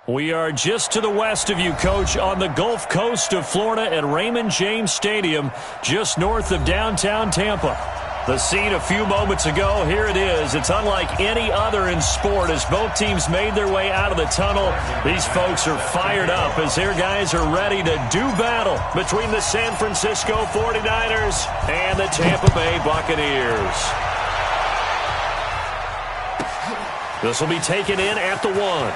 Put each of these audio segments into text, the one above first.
We are just to the west of you, Coach, on the Gulf Coast of Florida at Raymond James Stadium, just north of downtown Tampa. The scene a few moments ago, here it is. It's unlike any other in sport as both teams made their way out of the tunnel. These folks are fired up as their guys are ready to do battle between the San Francisco 49ers and the Tampa Bay Buccaneers. This will be taken in at the 1.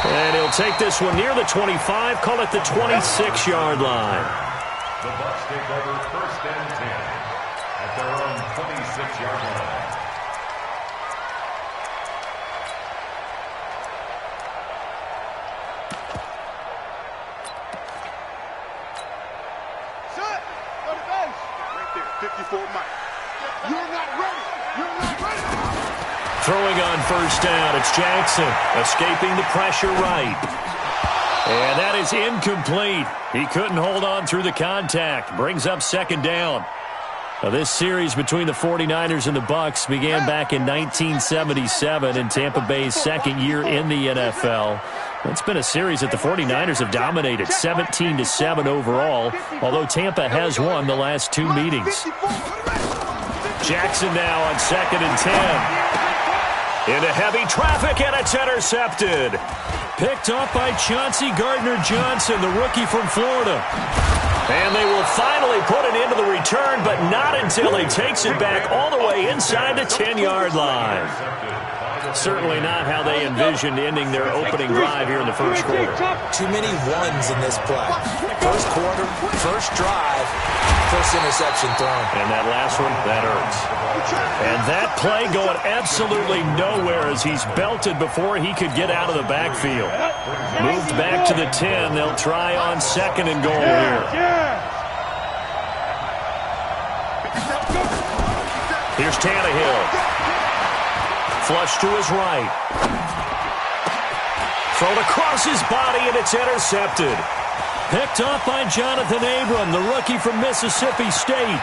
And he'll take this one near the 25, call it the 26-yard line. The Bucs take over 1st and 10 at their own 26-yard line. Shut! On the base! Right there, 54 Mike. You're not ready! You're not ready! Throwing on 1st down, it's Jackson, escaping the pressure right. And that is incomplete. He couldn't hold on through the contact. Brings up 2nd down. Now, this series between the 49ers and the Bucs began back in 1977 in Tampa Bay's 2nd year in the NFL. It's been a series that the 49ers have dominated, 17-7 overall, although Tampa has won the last 2 meetings. Jackson now on 2nd and 10. Into heavy traffic, and it's intercepted. Picked off by Chauncey Gardner-Johnson, the rookie from Florida. And they will finally put it into the return, but not until he takes it back all the way inside the 10-yard line. Certainly not how they envisioned ending their opening drive here in the first quarter. Too many ones in this play. First quarter, first drive, first interception thrown. And that last one, that hurts. And that play going absolutely nowhere as he's belted before he could get out of the backfield. Moved back to the 10. They'll try on 2nd and goal here. Here's Tannehill. Flush to his right. Thrown across his body, and it's intercepted. Picked off by Jonathan Abram, the rookie from Mississippi State.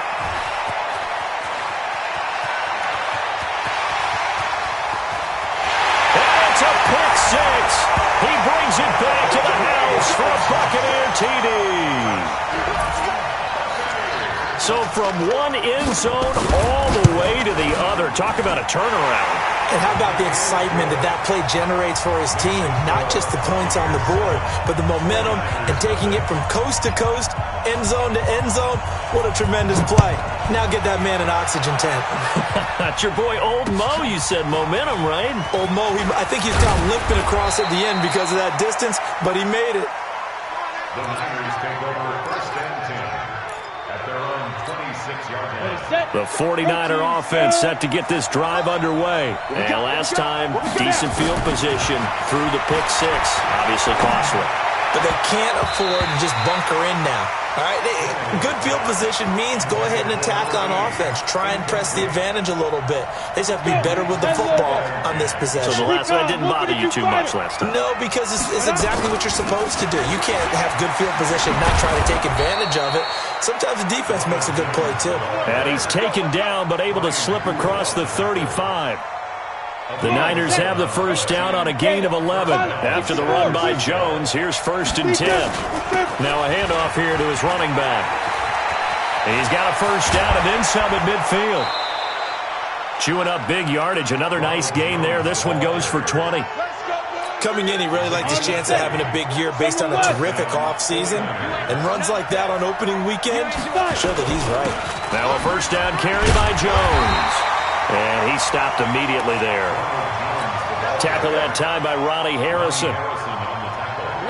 And it's a pick 6. He brings it back to the house for a Buccaneer TD. So from one end zone all the way to the other. Talk about a turnaround. And how about the excitement that that play generates for his team? Not just the points on the board, but the momentum and taking it from coast to coast, end zone to end zone. What a tremendous play. Now get that man an oxygen tank. That's your boy Old Mo. You said momentum, right? Old Mo, I think he's kind of limping across at the end because of that distance, but he made it. The Niners take over 1st and 10 at their own 26-yard line. The 49er offense set to get this drive underway. And last time, decent field position through the pick 6. Obviously costly. But they can't afford to just bunker in now. All right, good field position means go ahead and attack on offense. Try and press the advantage a little bit. They just have to be better with the football on this possession. So the last one didn't bother you too much last time? No, because it's exactly what you're supposed to do. You can't have good field position and not try to take advantage of it. Sometimes the defense makes a good play, too. And he's taken down, but able to slip across the 35. The Niners have the 1st down on a gain of 11. After the run by Jones, here's 1st and 10. Now a handoff here to his running back. He's got a 1st down and then some at midfield. Chewing up big yardage. Another nice gain there. This one goes for 20. Coming in, he really liked his chance of having a big year based on a terrific offseason. And runs like that on opening weekend show that he's right. Now a 1st down carry by Jones. And he stopped immediately there. Tackle that time by Ronnie Harrison.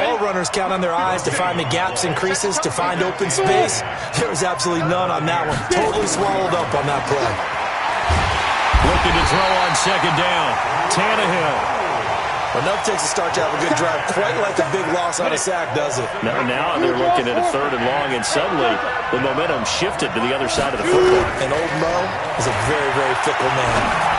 All runners count on their eyes to find the gaps and creases, to find open space. There was absolutely none on that one. Totally swallowed up on that play. Looking to throw on 2nd down. Tannehill. Enough takes a start to have a good drive. Quite like a big loss on a sack, does it? Now they're looking at a 3rd and long, and suddenly the momentum shifted to the other side of the football. And Old Mo is a very, very fickle man.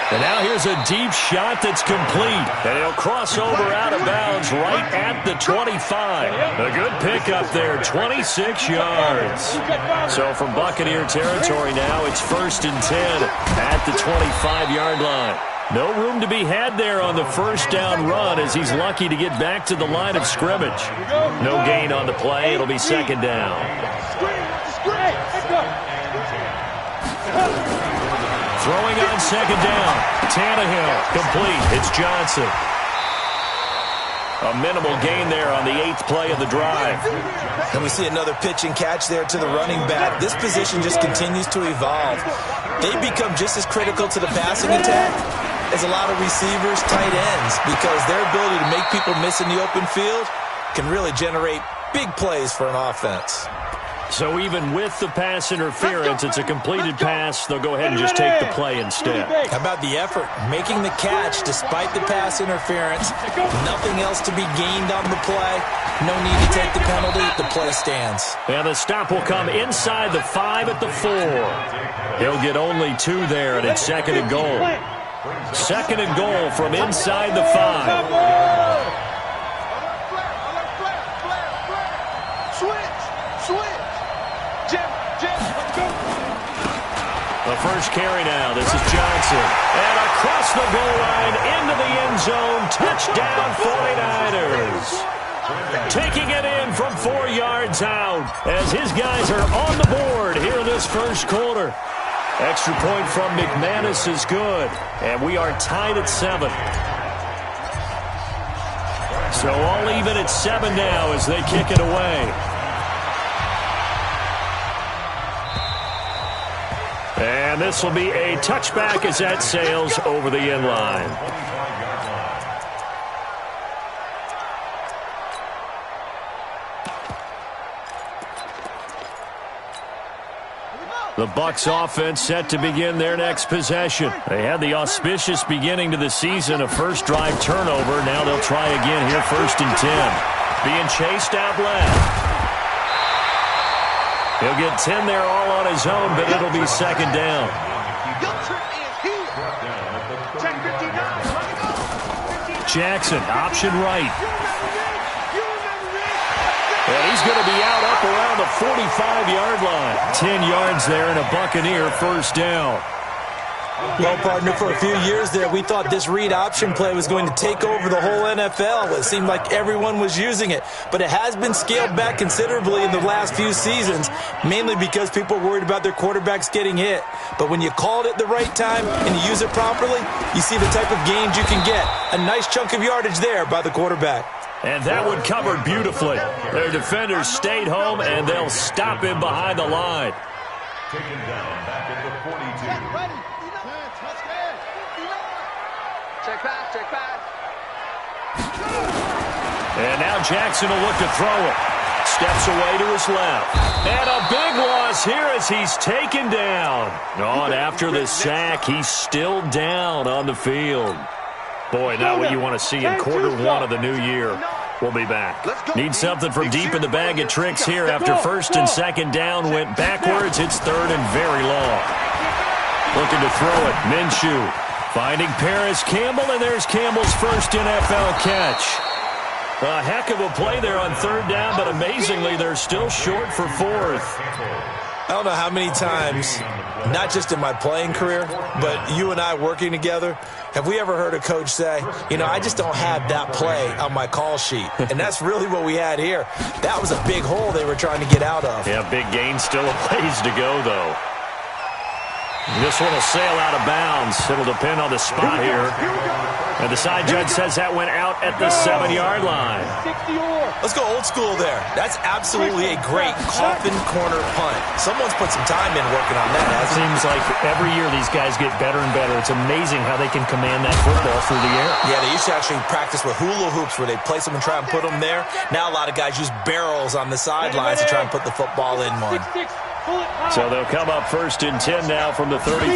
And now here's a deep shot that's complete. And he'll cross over out of bounds right at the 25. A good pickup there, 26 yards. So from Buccaneer territory now, it's 1st and 10 at the 25-yard line. No room to be had there on the first down run as he's lucky to get back to the line of scrimmage. No gain on the play. It'll be second down. Throwing on second down. Tannehill complete. It's Johnson. A minimal gain there on the 8th play of the drive. And we see another pitch and catch there to the running back. This position just continues to evolve. They become just as critical to the passing attack as a lot of receivers, tight ends, because their ability to make people miss in the open field can really generate big plays for an offense. So even with the pass interference, it's a completed pass. They'll go ahead and just take the play instead. How about the effort? Making the catch despite the pass interference. Nothing else to be gained on the play. No need to take the penalty. The play stands. And the stop will come inside the 5 at the 4. He'll get only 2 there, and it's second and goal. Second and goal from inside the 5. The first carry now. This is Johnson. And across the goal line into the end zone. Touchdown 49ers. Taking it in from 4 yards out as his guys are on the board here in this first quarter. Extra point from McManus is good. And we are tied at 7. So all even at 7 now as they kick it away. And this will be a touchback as that sails over the end line. The Bucs offense set to begin their next possession. They had the auspicious beginning to the season, a first drive turnover. Now they'll try again here, first and 10. Being chased out left. He'll get 10 there all on his own, but it'll be second down. Jackson, option right. And he's going to be out up around the 45-yard line. 10 yards there and a Buccaneer first down. Well, partner, for a few years there, we thought this read option play was going to take over the whole NFL. It seemed like everyone was using it. But it has been scaled back considerably in the last few seasons, mainly because people are worried about their quarterbacks getting hit. But when you call it at the right time and you use it properly, you see the type of gains you can get. A nice chunk of yardage there by the quarterback. And that one covered beautifully. Their defenders stayed home, and they'll stop him behind the line. Taken down back at the 42. Check back. And now Jackson will look to throw it. Steps away to his left. And a big loss here as he's taken down. On after the sack, he's still down on the field. Boy, not what you want to see in quarter 1 of the new year. We'll be back. Need something from deep in the bag of tricks here after first and second down went backwards. It's third and very long. Looking to throw it. Minshew finding Paris Campbell, and there's Campbell's first NFL catch. A heck of a play there on third down, but amazingly, they're still short for fourth. I don't know how many times, not just in my playing career, but you and I working together, have we ever heard a coach say, you know, I just don't have that play on my call sheet. And that's really what we had here. That was a big hole they were trying to get out of. Yeah, big gain, still a ways to go, though. This one will sail out of bounds. It'll depend on the spot here. And the side judge says that went out at the 7-yard line. Let's go old school there. That's absolutely a great coffin corner punt. Someone's put some time in working on that. It seems like every year these guys get better and better. It's amazing how they can command that football through the air. Yeah, they used to actually practice with hula hoops where they place them and try and put them there. Now a lot of guys use barrels on the sidelines to try and put the football in one. So they'll come up first and 10 now from the 33.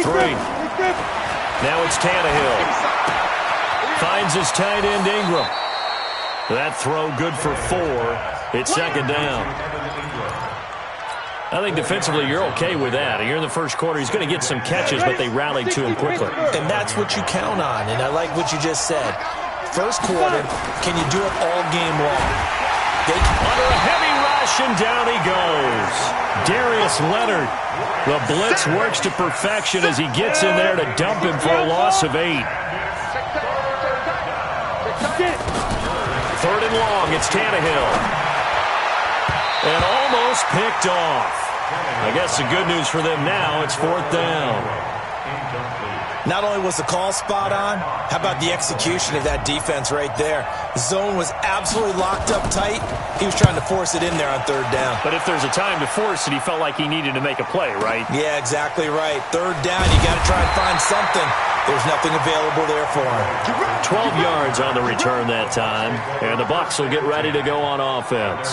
Now it's Tannehill. Finds his tight end Ingram. That throw good for 4. It's second down. I think defensively you're okay with that. Here in the first quarter, he's going to get some catches, but they rallied to him quickly. And that's what you count on, and I like what you just said. First quarter, can you do it all game long? Under a heavy rush, and down he goes. Darius Leonard. The blitz works to perfection as he gets in there to dump him for a loss of 8. Third and long, it's Tannehill. And almost picked off. I guess the good news for them now, it's fourth down. Not only was the call spot on, how about the execution of that defense right there? The zone was absolutely locked up tight. He was trying to force it in there on third down. But if there's a time to force it, he felt like he needed to make a play, right? Yeah, exactly right. Third down, you got to try and find something. There's nothing available there for him. 12 yards on the return that time, and the Bucs will get ready to go on offense.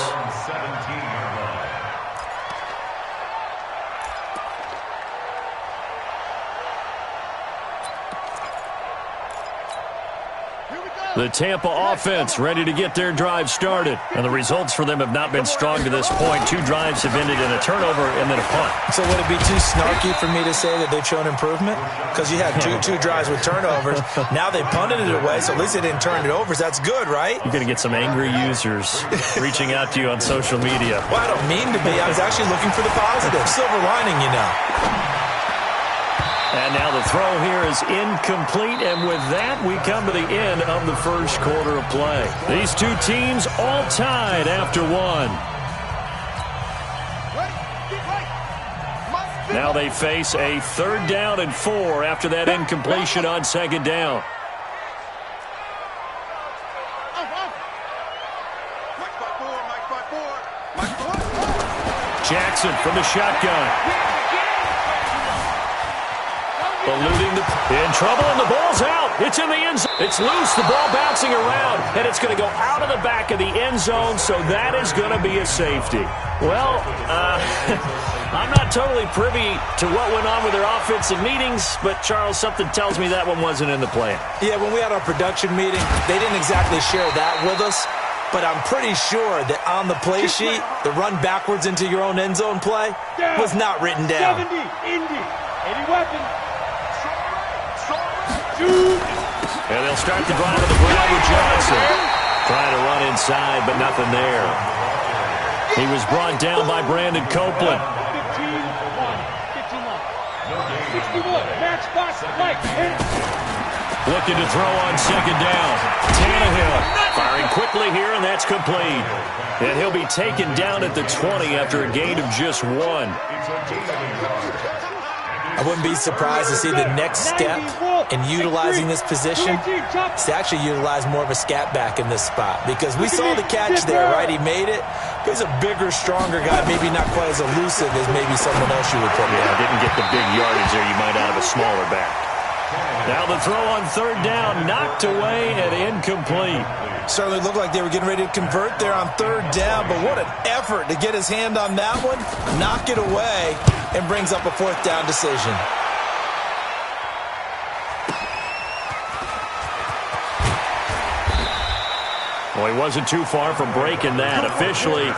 The Tampa offense ready to get their drive started. And the results for them have not been strong to this point. 2 drives have ended in a turnover and then a punt. So would it be too snarky for me to say that they've shown improvement? Because you had two drives with turnovers. Now they punted it away, so at least they didn't turn it over. So that's good, right? You're going to get some angry users reaching out to you on social media. Well, I don't mean to be. I was actually looking for the positive. Silver lining, you know. And now the throw here is incomplete, and with that, we come to the end of the first quarter of play. These two teams all tied after one. Now they face a 3rd down and 4 after that incompletion on 2nd down. Jackson from the shotgun. Eluding in trouble, and the ball's out. It's in the end zone. It's loose. The ball bouncing around, and it's going to go out of the back of the end zone, so that is going to be a safety. Well, I'm not totally privy to what went on with their offensive meetings, but, Charles, something tells me that one wasn't in the plan. Yeah, when we had our production meeting, they didn't exactly share that with us, but I'm pretty sure that on the play sheet, the run backwards into your own end zone play was not written down. 70, Indy, 80 weapon. And they'll start the drive with the ground with Johnson. Trying to run inside, but nothing there. He was brought down by Brandon Copeland. 15-1. 61. Match box, Mike. Looking to throw on 2nd down. Tannehill firing quickly here, and that's complete. And he'll be taken down at the 20 after a gain of just 1. I wouldn't be surprised to see the next step in utilizing this position is to actually utilize more of a scat back in this spot, because we saw the catch there, right? He made it. He's a bigger, stronger guy, maybe not quite as elusive as maybe someone else you would put there. Didn't get the big yardage there you might out of a smaller back. Now the throw on 3rd down, knocked away and incomplete. Certainly looked like they were getting ready to convert there on 3rd down, but what an effort to get his hand on that one, knock it away, and brings up a 4th down decision. Well, he wasn't too far from breaking that. Officially,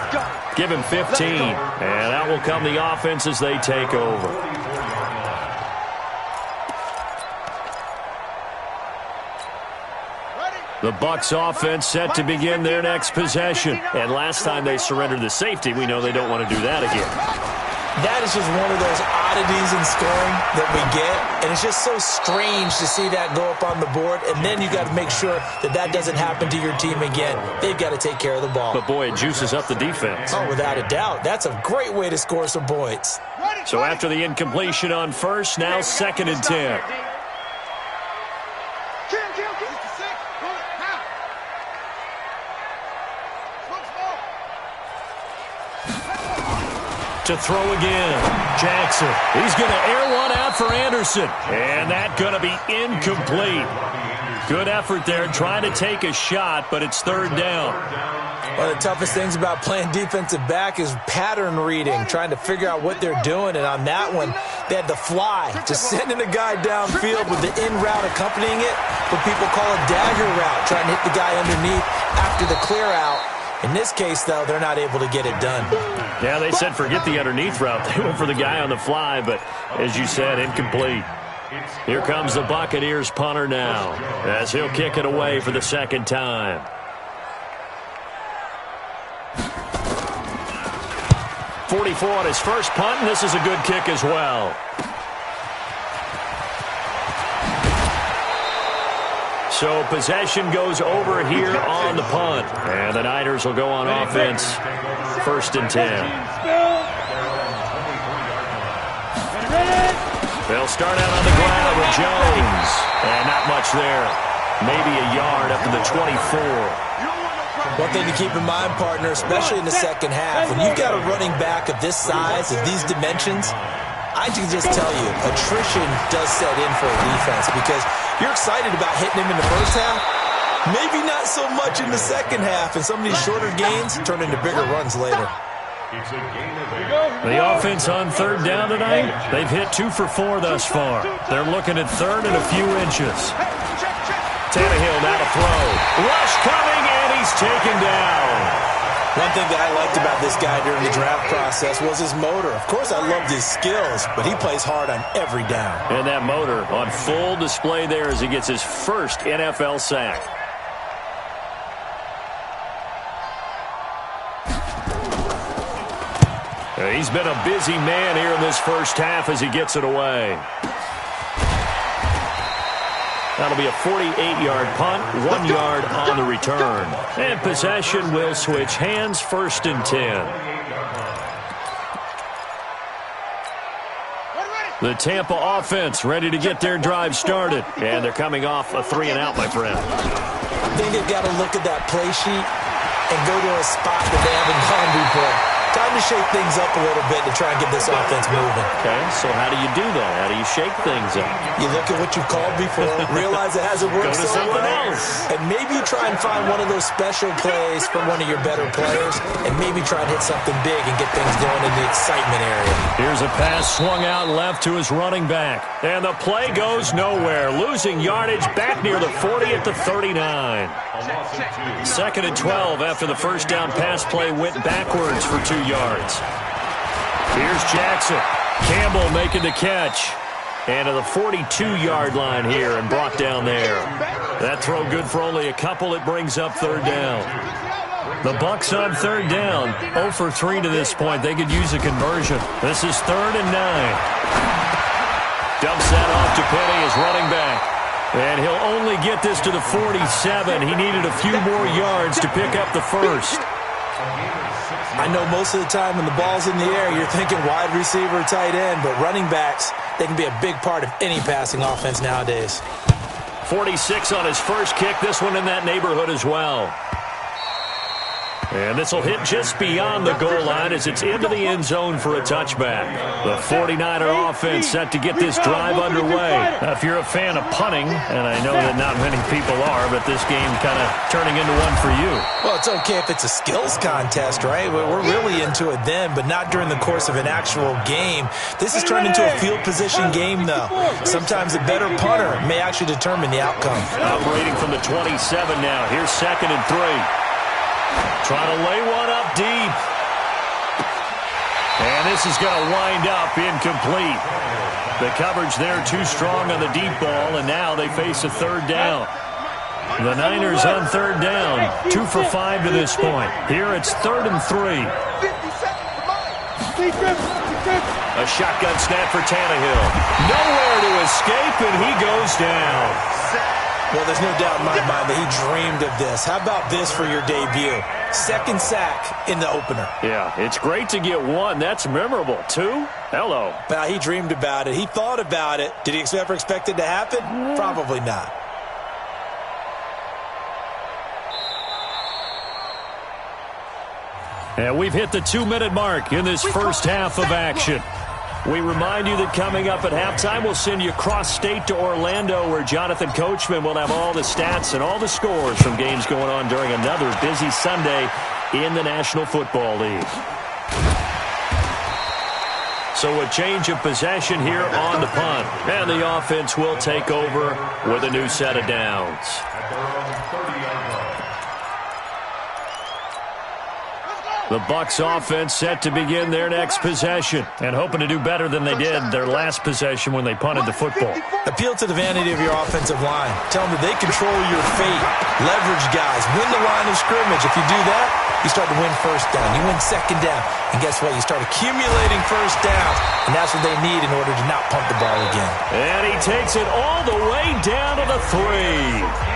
give him 15. And out will come the offense as they take over. The Bucs offense set to begin their next possession. And last time they surrendered the safety, we know they don't want to do that again. That is just one of those oddities in scoring that we get, and it's just so strange to see that go up on the board, and then you got to make sure that that doesn't happen to your team again. They've got to take care of the ball. But, boy, it juices up the defense. Oh, without a doubt. That's a great way to score some points. So after the incompletion on 1st, now 2nd and 10. To throw again. Jackson. He's going to air one out for Anderson. And that's going to be incomplete. Good effort there trying to take a shot, but it's 3rd down. One of the toughest things about playing defensive back is pattern reading, trying to figure out what they're doing. And on that one, they had the fly, just sending a guy downfield with the in route accompanying it. What people call a dagger route, trying to hit the guy underneath after the clear out. In this case, though, they're not able to get it done. Yeah, they said forget the underneath route. They went for the guy on the fly, but as you said, incomplete. Here comes the Buccaneers punter now, as he'll kick it away for the 2nd time. .44 on his first punt, and this is a good kick as well. So possession goes over here on the punt. And the Niners will go on offense. 1st and 10. They'll start out on the ground with Jones. And not much there. Maybe a yard up to the 24. One thing to keep in mind, partner, especially in the second half, when you've got a running back of this size, of these dimensions, I can just tell you, attrition does set in for a defense because you're excited about hitting him in the first half. Maybe not so much in the second half, and some of these shorter gains turn into bigger runs later. The offense on 3rd down tonight, they've hit 2 for 4 thus far. They're looking at 3rd and a few inches. Tannehill now to throw. Rush coming, and he's taken down. One thing that I liked about this guy during the draft process was his motor. Of course, I loved his skills, but he plays hard on every down. And that motor on full display there as he gets his first NFL sack. He's been a busy man here in this first half as he gets it away. That'll be a 48-yard punt, 1 yard on the return. And possession will switch hands, 1st and 10. The Tampa offense ready to get their drive started. And they're coming off a 3-and-out, my friend. I think they've got to look at that play sheet and go to a spot that they haven't gone before. Time to shake things up a little bit to try and get this offense moving. Okay, so how do you do that? How do you shake things up? You look at what you've called before, realize it hasn't worked so well, else. and maybe you try and find one of those special plays from one of your better players, and maybe try and hit something big and get things going in the excitement area. Here's a pass swung out left to his running back, and the play goes nowhere, losing yardage back near the 40 at the 39. 2nd and 12 after the first down pass play went backwards for 2 yards. Here's Jackson. Campbell making the catch. And to the 42-yard line here and brought down there. That throw good for only a couple. It brings up 3rd down. The Bucs on 3rd down. 0 for 3 to this point. They could use a conversion. This is 3rd and 9. Dumps that off to Penny as running back. And he'll only get this to the 47. He needed a few more yards to pick up the first. I know most of the time when the ball's in the air, you're thinking wide receiver, tight end, but running backs, they can be a big part of any passing offense nowadays. 46 on his first kick. This one in that neighborhood as well. And this will hit just beyond the goal line as it's into the end zone for a touchback. The 49er offense set to get this drive underway. Now, if you're a fan of punting, and I know that not many people are, but this game kind of turning into one for you. Well, it's okay if it's a skills contest, right? We're really into it then, but not during the course of an actual game. This has turned into a field position game, though. Sometimes a better punter may actually determine the outcome. Operating from the 27 now. Here's 2nd and 3. Trying to lay one up deep. And this is going to wind up incomplete. The coverage there too strong on the deep ball, and now they face a 3rd down. The Niners on 3rd down, 2 for 5 to this point. Here it's 3rd and 3. A shotgun snap for Tannehill. Nowhere to escape, and he goes down. Well, there's no doubt in my mind that he dreamed of this. How about this for your debut? 2nd sack in the opener. Yeah, it's great to get 1. That's memorable. 2? Hello. Now, he dreamed about it. He thought about it. Did he ever expect it to happen? Probably not. And we've hit the 2-minute mark in this first half of action. We remind you that coming up at halftime, we'll send you cross-state to Orlando, where Jonathan Coachman will have all the stats and all the scores from games going on during another busy Sunday in the National Football League. So a change of possession here on the punt. And the offense will take over with a new set of downs. The Bucs offense set to begin their next possession and hoping to do better than they did their last possession when they punted the football. Appeal to the vanity of your offensive line. Tell them that they control your fate. Leverage guys. Win the line of scrimmage. If you do that, you start to win 1st down. You win 2nd down. And guess what? You start accumulating 1st downs. And that's what they need in order to not punt the ball again. And he takes it all the way down to the 3.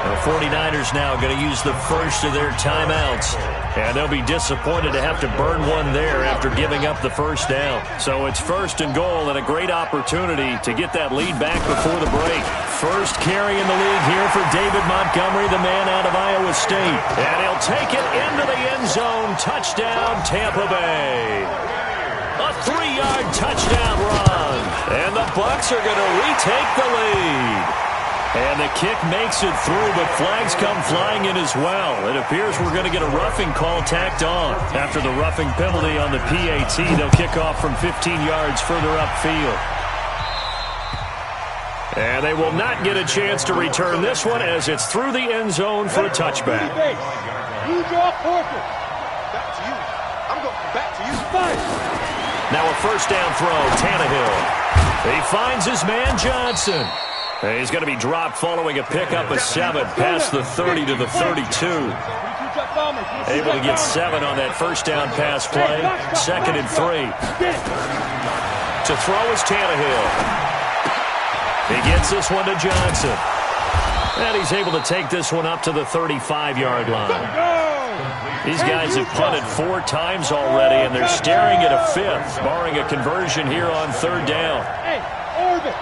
The 49ers now going to use the first of their timeouts. And they'll be disappointed to have to burn one there after giving up the first down. So it's first and goal and a great opportunity to get that lead back before the break. First carry in the league here for David Montgomery, the man out of Iowa State. And he'll take it into the end zone. Touchdown, Tampa Bay. A 3-yard touchdown run. And the Bucs are going to retake the lead. And the kick makes it through, but flags come flying in as well. It appears we're going to get a roughing call tacked on. After the roughing penalty on the PAT, they'll kick off from 15 yards further upfield. And they will not get a chance to return this one as it's through the end zone for a touchback. You draw forfeit. Back to you. I'm going back to you. Now a first down throw, Tannehill. He finds his man Johnson. He's going to be dropped following a pickup of 7 past the 30 to the 32. Able to get 7 on that first down pass play. 2nd and 3. To throw is Tannehill. He gets this one to Johnson. And he's able to take this one up to the 35-yard line. These guys have punted 4 times already, and they're staring at a 5th, barring a conversion here on 3rd down. Hey, Orbit.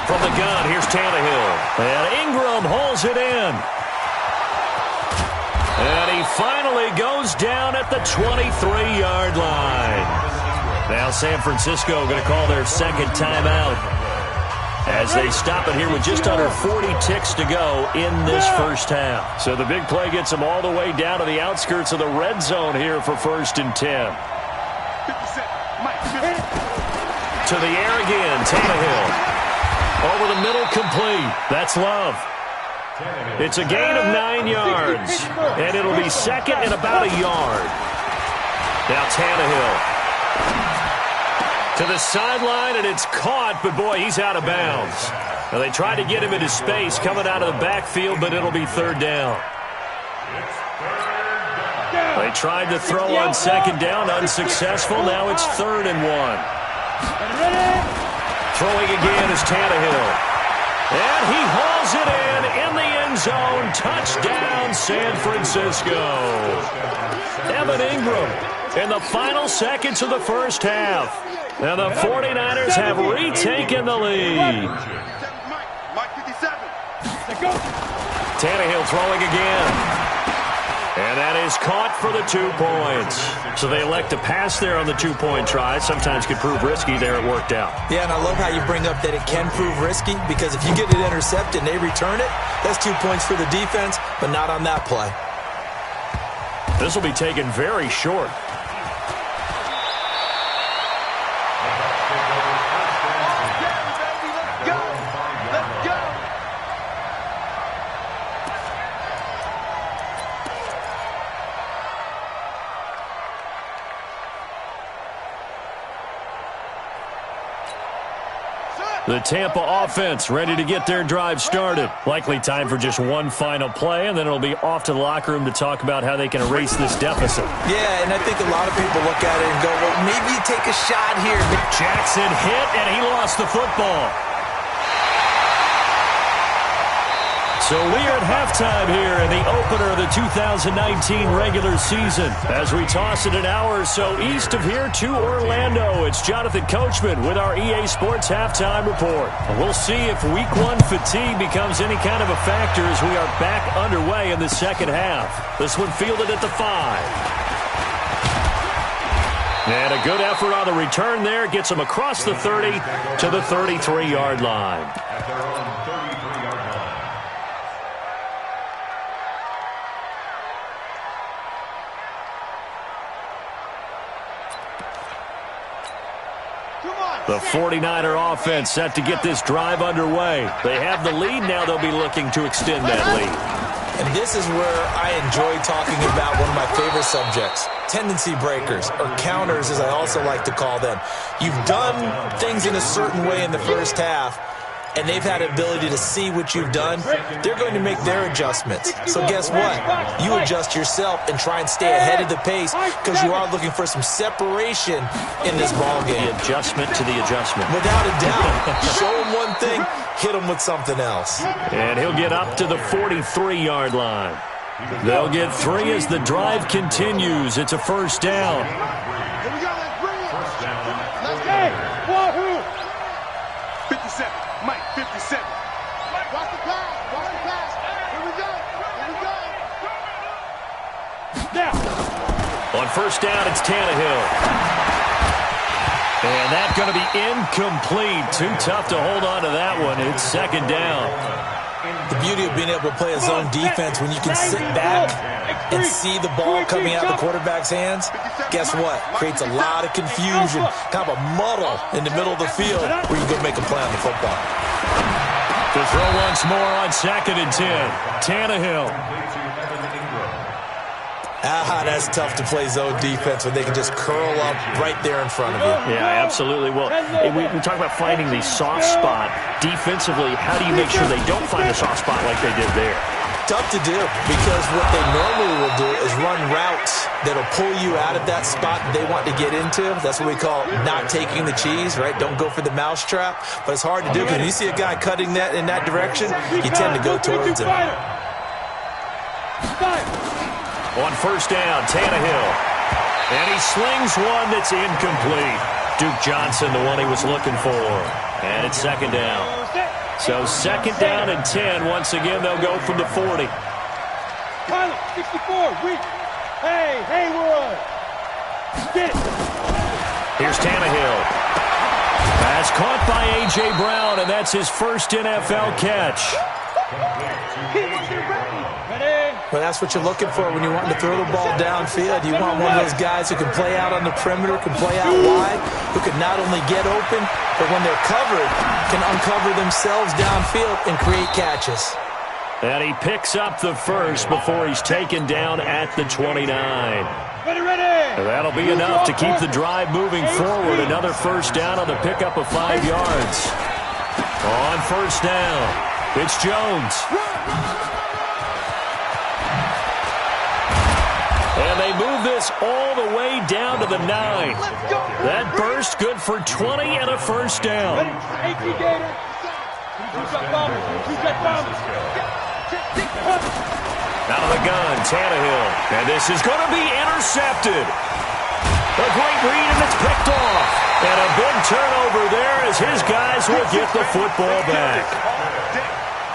From the gun, here's Tannehill. And Ingram holds it in. And he finally goes down at the 23-yard line. Now San Francisco going to call their 2nd timeout as they stop it here with just under 40 ticks to go in this first half. So the big play gets them all the way down to the outskirts of the red zone here for 1st and 10. To the air again, Tannehill. Over the middle, complete. That's Love. It's a gain of 9 yards, and it'll be 2nd and about a yard. Now Tannehill. To the sideline, and it's caught, but boy, he's out of bounds. Now they tried to get him into space coming out of the backfield, but it'll be 3rd down. They tried to throw on 2nd down, unsuccessful. Now it's 3rd and 1. Throwing again is Tannehill. And he hauls it in the end zone. Touchdown, San Francisco. Evan Ingram in the final seconds of the first half. And the 49ers have retaken the lead. Tannehill throwing again. And that is caught for the 2 points. So they elect to pass there on the 2-point try. Sometimes could prove risky. There it worked out. Yeah, and I love how you bring up that it can prove risky, because if you get it intercepted and they return it, that's 2 points for the defense, but not on that play. This will be taken very short. The Tampa offense ready to get their drive started. Likely time for just one final play, and then it'll be off to the locker room to talk about how they can erase this deficit. Yeah, and I think a lot of people look at it and go, well, maybe you take a shot here. Jackson hit, and he lost the football. So we are at halftime here in the opener of the 2019 regular season. As we toss it an hour or so east of here to Orlando, it's Jonathan Coachman with our EA Sports Halftime Report. We'll see if Week 1 fatigue becomes any kind of a factor as we are back underway in the second half. This one fielded at the 5. And a good effort on the return there gets them across the 30 to the 33-yard line. At their own 33-yard line. The 49er offense set to get this drive underway. They have the lead. Now they'll be looking to extend that lead. And this is where I enjoy talking about one of my favorite subjects, tendency breakers, or counters as I also like to call them. You've done things in a certain way in the first half, and they've had the ability to see what you've done, they're going to make their adjustments. So guess what? You adjust yourself and try and stay ahead of the pace because you are looking for some separation in this ball game. The adjustment to the adjustment. Without a doubt. Show them one thing, hit them with something else. And he'll get up to the 43-yard line. They'll get 3 as the drive continues. It's a first down. Here we go, let's bring it. Let's go. Wahoo! 57, Mike, 57. Watch the pass, watch the pass. Here we go, here we go. Now. On first down, it's Tannehill. And that's going to be incomplete. Too tough to hold on to that one. It's second down. The beauty of being able to play a zone defense when you can sit back and see the ball coming out of the quarterback's hands, guess what? Creates a lot of confusion, kind of a muddle in the middle of the field where you can go make a play on the football. To throw once more on 2nd and 10. Tannehill. That's tough to play zone defense when they can just curl up right there in front of you. Yeah, absolutely. Well, we talk about finding the soft spot. Defensively, how do you make sure they don't find a soft spot like they did there? Tough to do because what they normally will do is run routes that'll pull you out of that spot that they want to get into. That's what we call not taking the cheese, right? Don't go for the mousetrap. But it's hard to do because when you see a guy cutting that in that direction, you tend to go towards him. On first down, Tannehill. And he slings one that's incomplete. Duke Johnson, the one he was looking for. And it's second down. So second down and 10. Once again, they'll go from the 40. Tyler, 64, weak. Hey, Hayward. Get it. Here's Tannehill. Pass caught by A.J. Brown, and that's his first NFL catch. Well, that's what you're looking for when you want to throw the ball downfield. You want one of those guys who can play out on the perimeter, can play out wide, who can not only get open, but when they're covered, can uncover themselves downfield and create catches. And he picks up the first before he's taken down at the 29. Ready. That'll be enough to keep the drive moving forward. Another first down on the pickup of 5 yards. On first down, it's Jones. And they move this all the way down to the 9. That burst good for 20 and a first down. Out of the gun, Tannehill. And this is going to be intercepted. A great read, and it's picked off. And a big turnover there as his guys will get the football back.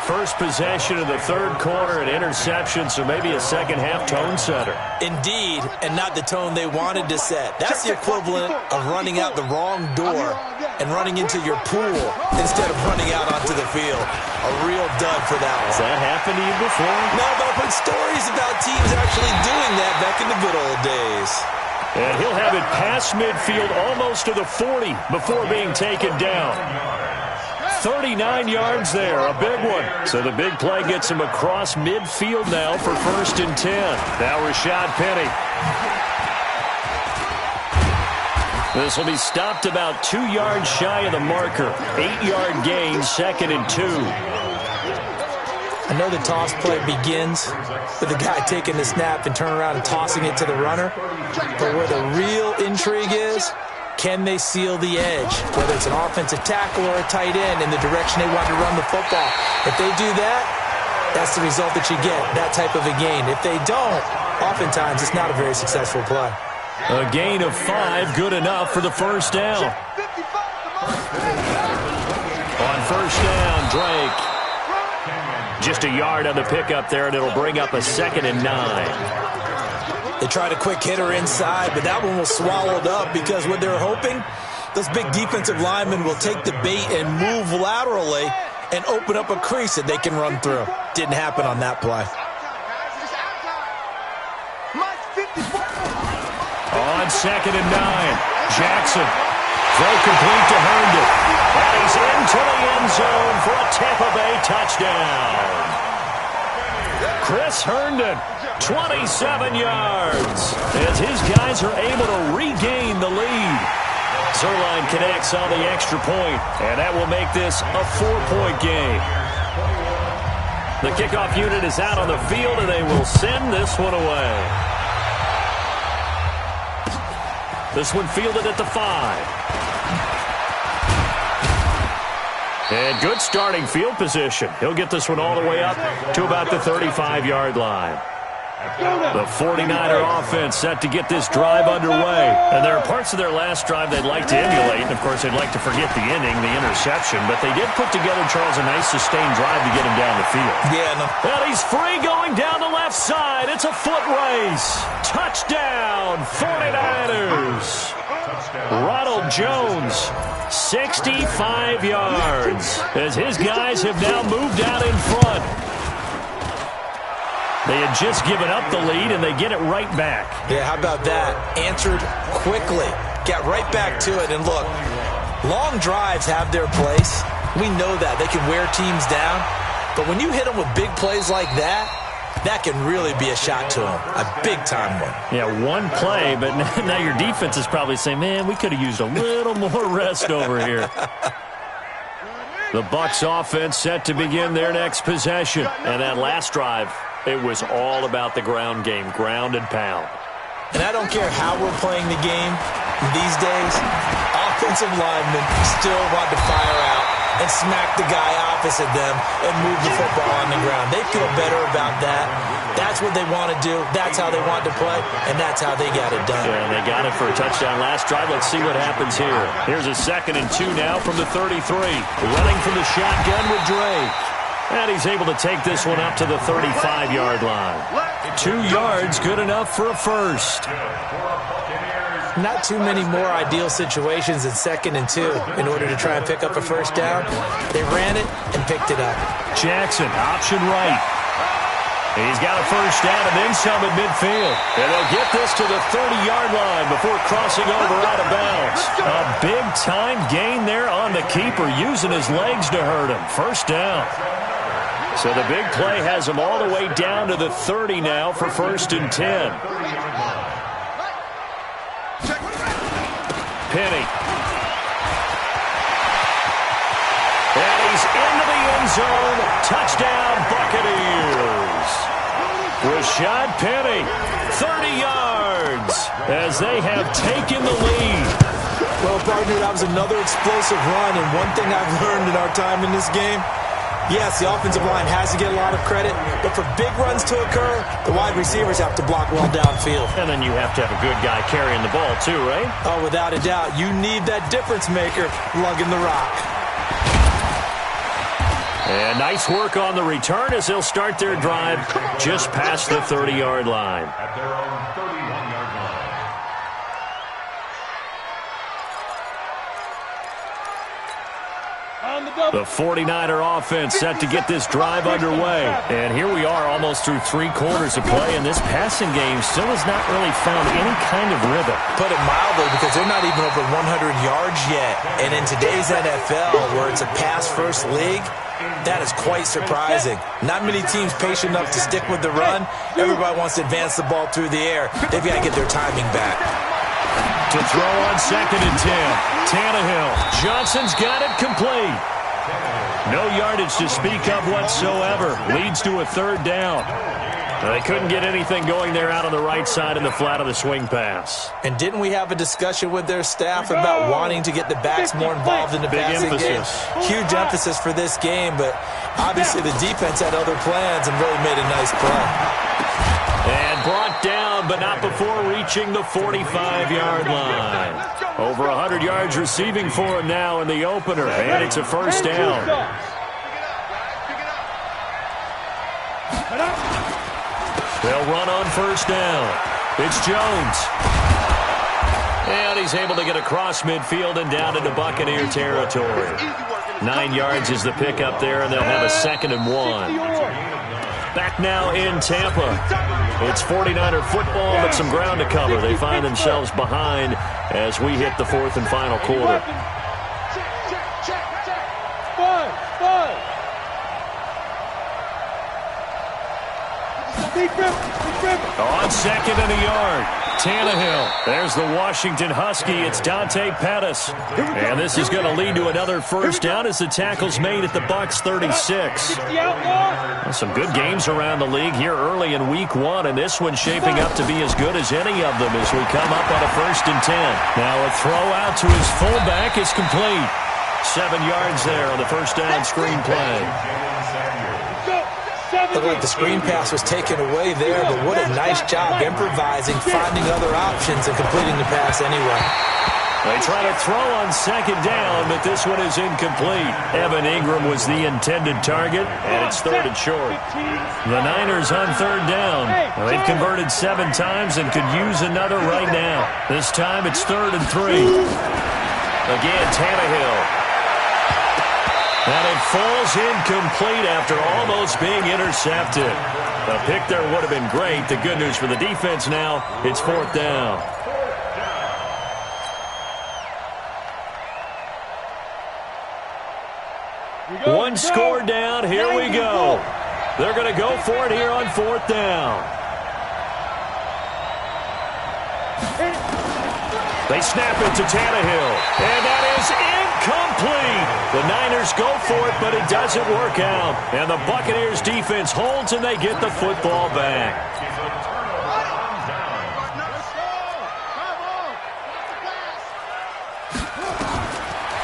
First possession of the third quarter, an interception, so maybe a second-half tone setter. Indeed, and not the tone they wanted to set. That's the equivalent of running out the wrong door and running into your pool instead of running out onto the field. A real dud for that one. Has that happened to you before? No, but I've heard stories about teams actually doing that back in the good old days. And he'll have it past midfield almost to the 40 before being taken down. 39 yards there, a big one. So the big play gets him across midfield now for first and 10. Now Rashad Penny. This will be stopped about 2 yards shy of the marker. 8-yard gain, second and 2. I know the toss play begins with the guy taking the snap and turning around and tossing it to the runner. But where the real intrigue is, can they seal the edge, whether it's an offensive tackle or a tight end in the direction they want to run the football? If they do that, that's the result that you get, that type of a gain. If they don't, oftentimes it's not a very successful play. A gain of 5, good enough for the first down. On first down, Drake. Just a yard on the pickup there, and it'll bring up a second and 9. They tried a quick hitter inside, but that one was swallowed up because what they're hoping, those big defensive linemen will take the bait and move laterally and open up a crease that they can run through. Didn't happen on that play. On second and 9, Jackson. Throw complete to Herndon. And he's into the end zone for a Tampa Bay touchdown. Chris Herndon, 27 yards, as his guys are able to regain the lead. Zerline connects on the extra point, and that will make this a 4-point game. The kickoff unit is out on the field, and they will send this one away. This one fielded at the 5. And good starting field position. He'll get this one all the way up to about the 35-yard line. The 49er offense set to get this drive underway. And there are parts of their last drive they'd like to emulate. And, of course, they'd like to forget the inning, the interception. But they did put together, Charles, a nice sustained drive to get him down the field. Yeah, no. And he's free going down the left side. It's a foot race. Touchdown, 49ers. Ronald Jones, 65 yards, as his guys have now moved out in front. They had just given up the lead, and they get it right back. Yeah, how about that? Answered quickly. Get right back to it. And look, long drives have their place. We know that. They can wear teams down. But when you hit them with big plays like that, that can really be a shot to them. A big-time one. Yeah, one play, but now your defense is probably saying, man, we could have used a little more rest over here. The Bucs offense set to begin their next possession. And that last drive, it was all about the ground game, ground and pound. And I don't care how we're playing the game these days, offensive linemen still want to fire out and smack the guy opposite them and move the football on the ground. They feel better about that. That's what they want to do. That's how they want to play, and that's how they got it done. Yeah, and they got it for a touchdown last drive. Let's see what happens here. Here's a 2nd and 2 now from the 33. Running from the shotgun with Drake. And he's able to take this one up to the 35-yard line. 2 yards, good enough for a first. Not too many more ideal situations in 2nd and 2 in order to try and pick up a first down. They ran it and picked it up. Jackson, option right. He's got a first down and then some at midfield. And they'll get this to the 30-yard line before crossing over out of bounds. A big-time gain there on the keeper, using his legs to hurt him. First down. So the big play has him all the way down to the 30 now for 1st and 10. Penny. And he's into the end zone. Touchdown, Buccaneers. Rashad Penny, 30 yards, as they have taken the lead. Well, partner, that was another explosive run, and one thing I've learned in our time in this game, yes, the offensive line has to get a lot of credit, but for big runs to occur, the wide receivers have to block well downfield. And then you have to have a good guy carrying the ball too, right? Oh, without a doubt. You need that difference maker lugging the rock. And nice work on the return as they'll start their drive just past the 30-yard line. At their own 31-yard line. The 49er offense set to get this drive underway. And here we are almost through 3 quarters of play, and this passing game still has not really found any kind of rhythm. Put it mildly, because they're not even over 100 yards yet. And in today's NFL, where it's a pass-first league, that is quite surprising. Not many teams patient enough to stick with the run. Everybody wants to advance the ball through the air. They've got to get their timing back. To throw on 2nd and 10. Tannehill. Johnson's got it complete. No yardage to speak of whatsoever. Leads to a 3rd down. They couldn't get anything going there out on the right side in the flat of the swing pass. And didn't we have a discussion with their staff about wanting to get the backs more involved in the passing game? Huge emphasis for this game, but obviously the defense had other plans and really made a nice play. And brought down, but not before reaching the 45-yard line. Over 100 yards receiving for him now in the opener, and it's a first down. They'll run on first down. It's Jones. And he's able to get across midfield and down into Buccaneer territory. 9 yards is the pickup there, and they'll have a 2nd and 1. Back now in Tampa. It's 49er football, but some ground to cover. They find themselves behind as we hit the 4th and final quarter. On 2nd and a yard. Tannehill. There's the Washington Husky. It's Dante Pettis. And this is going to lead to another first down as the tackle's made at the Bucs 36. Well, some good games around the league here early in week 1, and this one's shaping up to be as good as any of them as we come up on a 1st and 10. Now a throw out to his fullback is complete. 7 yards there on the first down screen play. Looked like the screen pass was taken away there, but what a nice job improvising, finding other options, and completing the pass anyway. They try to throw on 2nd down, but this one is incomplete. Evan Ingram was the intended target, and it's 3rd and short. The Niners on 3rd down. They've converted 7 times and could use another right now. This time it's 3rd and 3. Again, Tannehill. And it falls incomplete after almost being intercepted. A pick there would have been great. The good news for the defense now, it's 4th down. One score down. Here we go. They're going to go for it here on 4th down. They snap it to Tannehill. And that is incomplete. The Niners go for it, but it doesn't work out. And the Buccaneers defense holds, and they get the football back.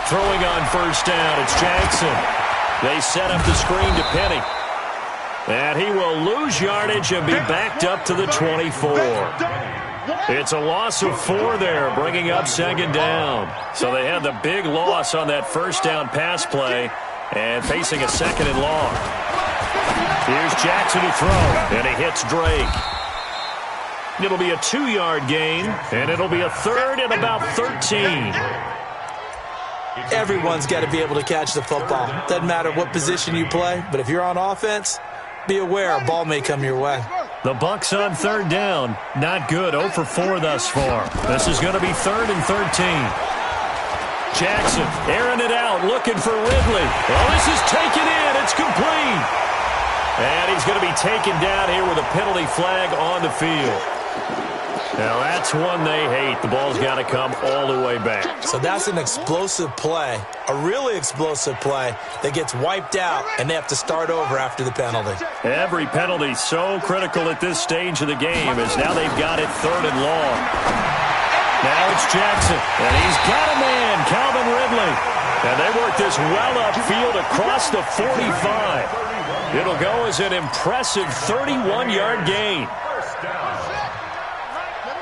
Throwing on 1st down, it's Jackson. They set up the screen to Penny. And he will lose yardage and be backed up to the 24. It's a loss of 4 there, bringing up 2nd down. So they had the big loss on that 1st down pass play and facing a 2nd and long. Here's Jackson to throw, and he hits Drake. It'll be a 2-yard gain, and it'll be a 3rd and about 13. Everyone's got to be able to catch the football. Doesn't matter what position you play, but if you're on offense, be aware a ball may come your way. The Bucs on 3rd down. Not good. 0 for 4 thus far. This is going to be 3rd and 13. Jackson airing it out, looking for Ridley. Well, this is taken in. It's complete. And he's going to be taken down here with a penalty flag on the field. Now, that's one they hate. The ball's got to come all the way back. So that's an explosive play, a really explosive play that gets wiped out, and they have to start over after the penalty. Every penalty so critical at this stage of the game as now they've got it 3rd and long. Now it's Jackson, and he's got a man, Calvin Ridley. And they work this well upfield across the 45. It'll go as an impressive 31-yard gain.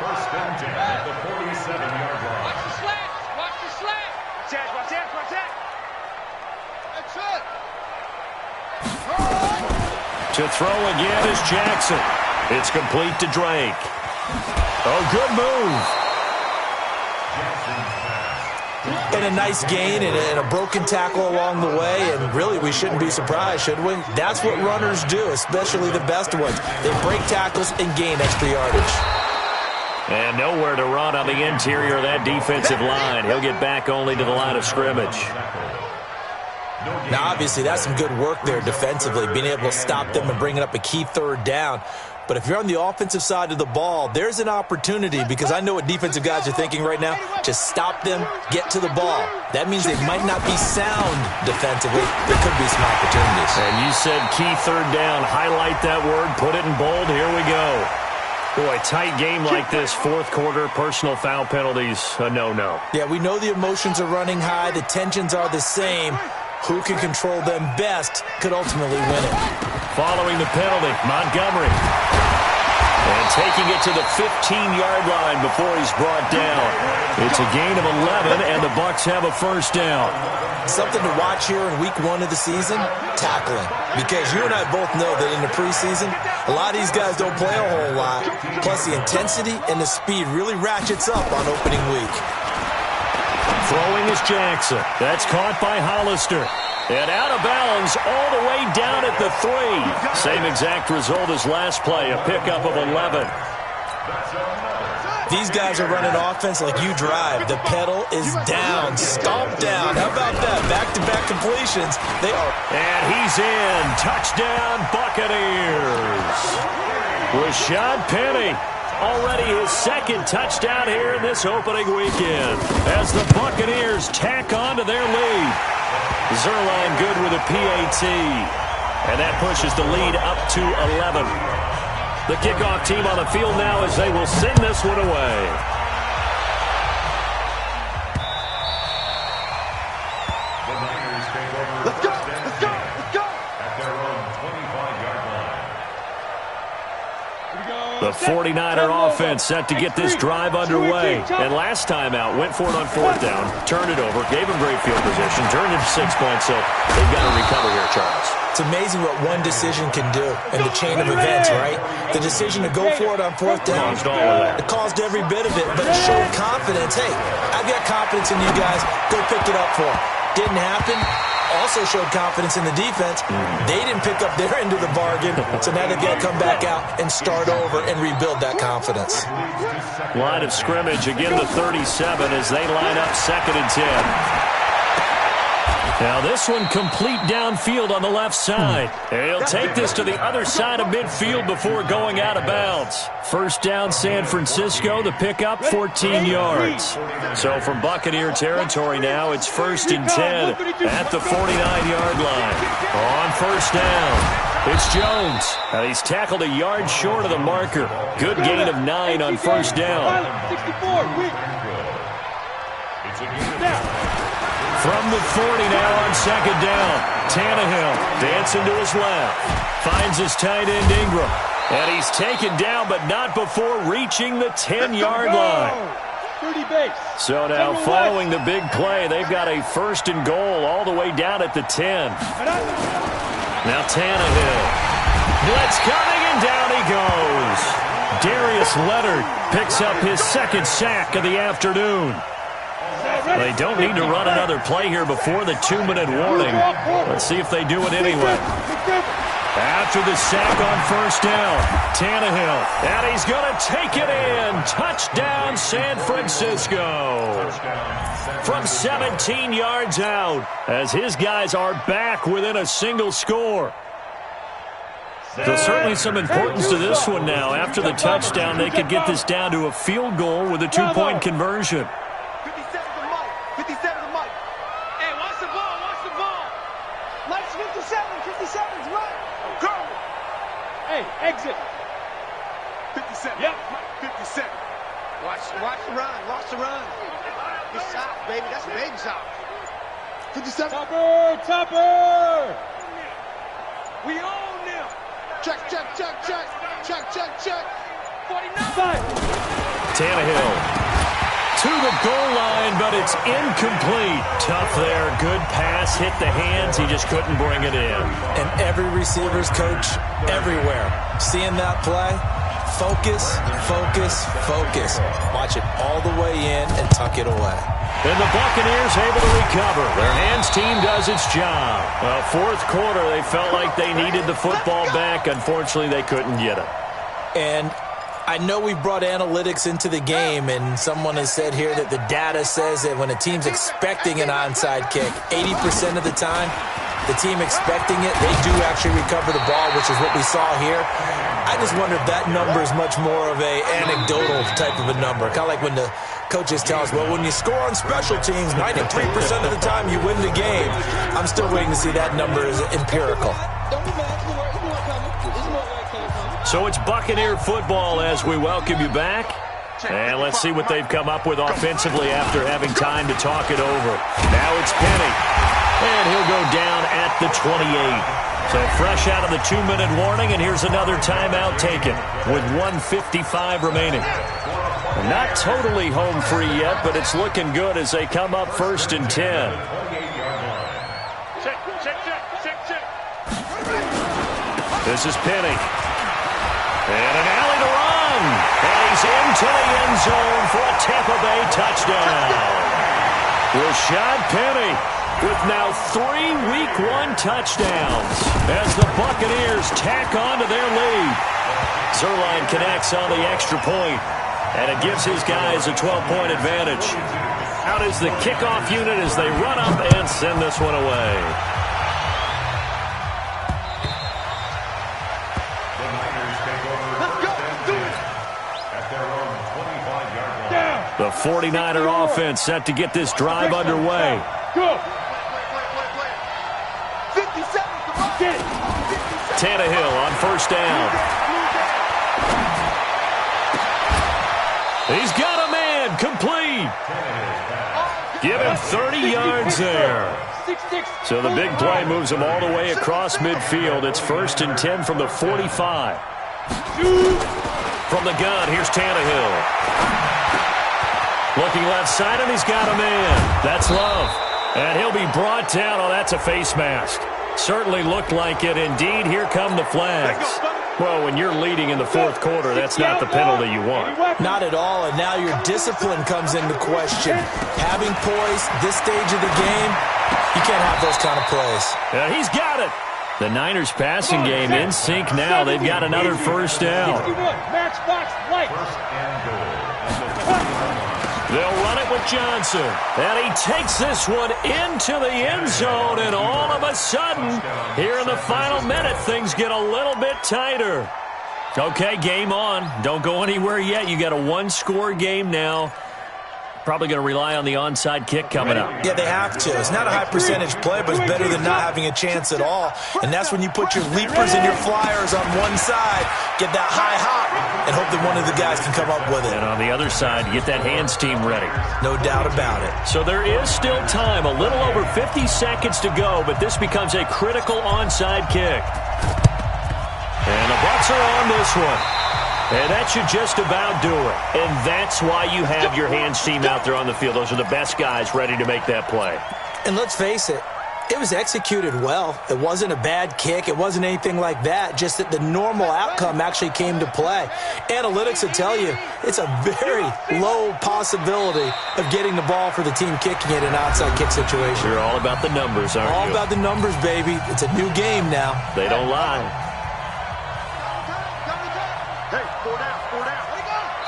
First and 10 at the 47-yard line. Watch the slant. Watch the slant. Watch that. Watch that. That's it. To throw again is Jackson. It's complete to Drake. Oh, good move. And a nice gain and a broken tackle along the way, and really we shouldn't be surprised, should we? That's what runners do, especially the best ones. They break tackles and gain extra yardage. And nowhere to run on the interior of that defensive line. He'll get back only to the line of scrimmage. Now, obviously, that's some good work there defensively, being able to stop them and bringing up a key 3rd down. But if you're on the offensive side of the ball, there's an opportunity, because I know what defensive guys are thinking right now. Just stop them, get to the ball. That means they might not be sound defensively. There could be some opportunities. And you said key 3rd down. Highlight that word, put it in bold. Here we go. Boy, tight game like this, 4th quarter, personal foul penalties, a no-no. Yeah, we know the emotions are running high. The tensions are the same. Who can control them best could ultimately win it. Following the penalty, Montgomery. And taking it to the 15-yard line before he's brought down. It's a gain of 11, and the Bucs have a 1st down. Something to watch here in week 1 of the season, tackling. Because you and I both know that in the preseason, a lot of these guys don't play a whole lot. Plus, the intensity and the speed really ratchets up on opening week. Throwing is Jackson. That's caught by Hollister. And out of bounds all the way down at the 3. Same exact result as last play, a pickup of 11. These guys are running offense like you drive. The pedal is down, stomp down. How about that? Back-to-back completions. They are. And he's in. Touchdown, Buccaneers. Rashad Penny. Already his second touchdown here in this opening weekend as the Buccaneers tack on to their lead. Zerline good with a PAT. And that pushes the lead up to 11. The kickoff team on the field now as they will send this one away. The Niners take over. Let's go! Let's go! Let's go! At their own 25-yard line. The 49er offense set to get this drive underway. And last time out, went for it on fourth down, turned it over, gave him great field position, turned it to 6 points, so they've got to recover here, Charles. It's amazing what one decision can do in the chain of events, right? The decision to go for it on fourth down, Caused all of that. it caused every bit of it, but it showed confidence. Hey, I've got confidence in you guys. Go pick it up for them. Didn't happen. Also showed confidence in the defense. They didn't pick up their end of the bargain, so now they've got to come back out and start over and rebuild that confidence. Line of scrimmage again to 37 as they line up 2nd and 10. Now this one complete downfield on the left side. He'll take this to the other side of midfield before going out of bounds. First down San Francisco, the pickup 14 yards. So from Buccaneer territory now, it's 1st and 10 at the 49-yard line. On first down, it's Jones. And he's tackled a yard short of the marker. Good gain of 9 on first down. 64, From the 40 now on second down. Tannehill dancing to his left. Finds his tight end Ingram. And he's taken down, but not before reaching the 10-yard line. 30 base. So now following the big play, they've got a 1st and goal all the way down at the 10. Now Tannehill. Blitz coming, and down he goes. Darius Leonard picks up his 2nd sack of the afternoon. They don't need to run another play here before the 2-minute warning. Let's see if they do it anyway. After the sack on first down, Tannehill, and he's going to take it in. Touchdown, San Francisco. From 17 yards out, as his guys are back within a single score. So certainly some importance to this one now. After the touchdown, they could get this down to a field goal with a 2-point conversion. 57 to Mike. Hey, watch the ball, watch the ball. Mike's 57's right. Go. Hey, exit. 57. Yep. 57. Watch the run, watch the run. Good shot, baby. That's a baby shot. 57. Topper. We own them. Check. 49. Tannehill to the goal line, but it's incomplete. Tough there. Good pass. Hit the hands. He just couldn't bring it in. And every receiver's coach everywhere. Seeing that play, focus. Watch it all the way in and tuck it away. And the Buccaneers able to recover. Their hands team does its job. Well, 4th quarter, they felt like they needed the football back. Unfortunately, they couldn't get it. And I know we brought analytics into the game, and someone has said here that the data says that when a team's expecting an onside kick, 80% of the time, the team expecting it, they do actually recover the ball, which is what we saw here. I just wonder if that number is much more of a anecdotal type of a number. Kind of like when the coaches tell us, well, when you score on special teams, 93% of the time you win the game. I'm still waiting to see that number is empirical. So it's Buccaneer football as we welcome you back. And let's see what they've come up with offensively after having time to talk it over. Now it's Penny. And he'll go down at the 28. So fresh out of the 2-minute warning, and here's another timeout taken with 1:55 remaining. Not totally home free yet, but it's looking good as they come up 1st and 10. Check. This is Penny. And an alley to run. And he's into the end zone for a Tampa Bay touchdown. Rashad Penny with now 3 Week 1 touchdowns as the Buccaneers tack on to their lead. Zerline connects on the extra point, and it gives his guys a 12-point advantage. Out is the kickoff unit as they run up and send this one away. The Niners take over. Let's go. Do it. At their 49er offense set to get this drive underway. Go. 57. Tannehill on first down. He's got a man, complete. Give him 30 yards there. So the big play moves him all the way across midfield. It's 1st and 10 from the 45. From the gun, here's Tannehill. Looking left side, and he's got a man. That's Love. And he'll be brought down. Oh, that's a face mask. Certainly looked like it. Indeed, here come the flags. Well, when you're leading in the 4th quarter, that's not the penalty you want. Not at all, and now your discipline comes into question. Having poise this stage of the game, you can't have those kind of plays. Yeah, he's got it. The Niners passing game in sync now. They've got another first down. They'll run it with Johnson. And he takes this one into the end zone. And all of a sudden, here in the final minute, things get a little bit tighter. Okay, game on. Don't go anywhere yet. You got a one-score game now. Probably going to rely on the onside kick coming up. Yeah, they have to. It's not a high percentage play, but it's better than not having a chance at all. And that's when you put your leapers and your flyers on one side, get that high hop, and hope that one of the guys can come up with it. And on the other side, get that hands team ready. No doubt about it. So there is still time, a little over 50 seconds to go, but this becomes a critical onside kick. And the Bucs are on this one. And that should just about do it. And that's why you have your hands team out there on the field. Those are the best guys ready to make that play. And let's face it, it was executed well. It wasn't a bad kick. It wasn't anything like that. Just that the normal outcome actually came to play. Analytics will tell you it's a very low possibility of getting the ball for the team kicking it in an outside kick situation. You're all about the numbers, aren't you? All about the numbers, baby. It's a new game now. They don't lie.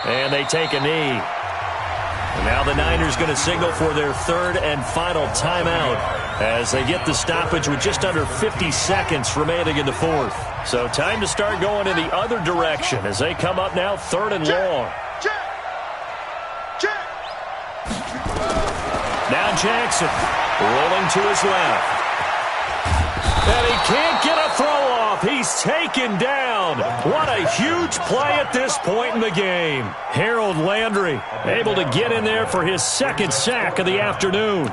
And they take a knee. And now the Niners going to signal for their 3rd and final timeout as they get the stoppage with just under 50 seconds remaining in the 4th. So time to start going in the other direction as they come up now 3rd and long. Now Jackson rolling to his left. And he can't get a throw off. He's taken down. What a huge play at this point in the game. Harold Landry able to get in there for his 2nd sack of the afternoon.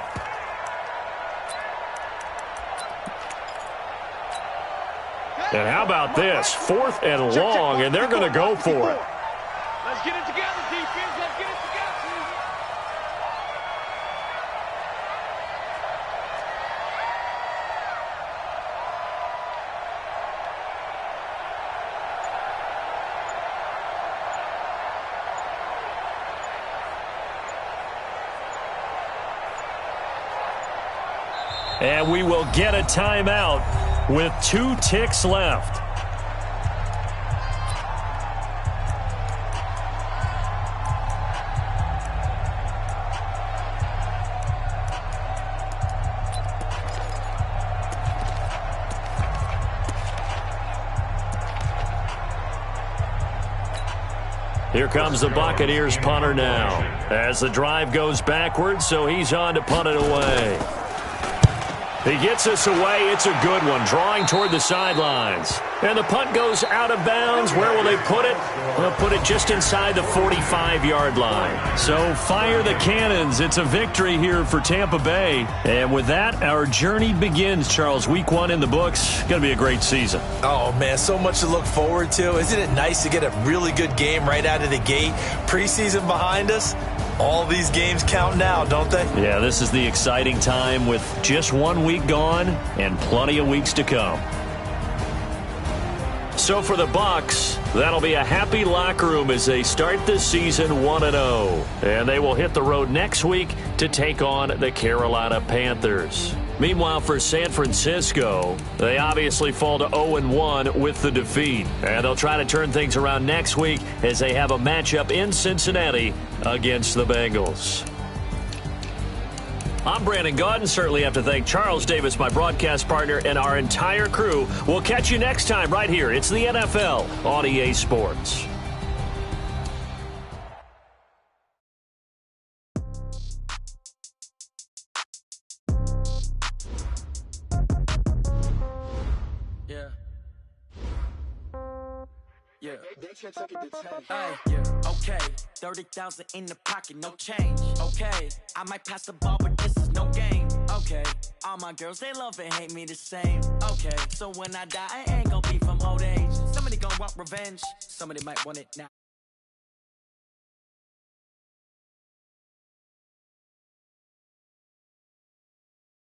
And how about this? 4th and long, and they're going to go for it. Let's get it together, defense. Let's get it together. And we will get a timeout with 2 ticks left. Here comes the Buccaneers punter now as the drive goes backwards, so he's on to punt it away. He gets us away. It's a good one, drawing toward the sidelines. And the punt goes out of bounds. Where will they put it? They'll put it just inside the 45-yard line. So fire the cannons. It's a victory here for Tampa Bay. And with that, our journey begins, Charles. Week 1 in the books. Going to be a great season. Oh, man, so much to look forward to. Isn't it nice to get a really good game right out of the gate? Preseason behind us. All these games count now, don't they? Yeah, this is the exciting time with just 1 week gone and plenty of weeks to come. So for the Bucs, that'll be a happy locker room as they start the season 1-0. And they will hit the road next week to take on the Carolina Panthers. Meanwhile, for San Francisco, they obviously fall to 0-1 with the defeat. And they'll try to turn things around next week as they have a matchup in Cincinnati against the Bengals. I'm Brandon Gaudin. Certainly have to thank Charles Davis, my broadcast partner, and our entire crew. We'll catch you next time right here. It's the NFL on EA Sports. Yeah. Yeah. Okay. 30,000 in the pocket, no change. Okay. I might pass the ball, but this is no game. Okay. All my girls, they love and hate me the same. Okay. So when I die, I ain't gonna be from old age. Somebody gonna want revenge. Somebody might want it now.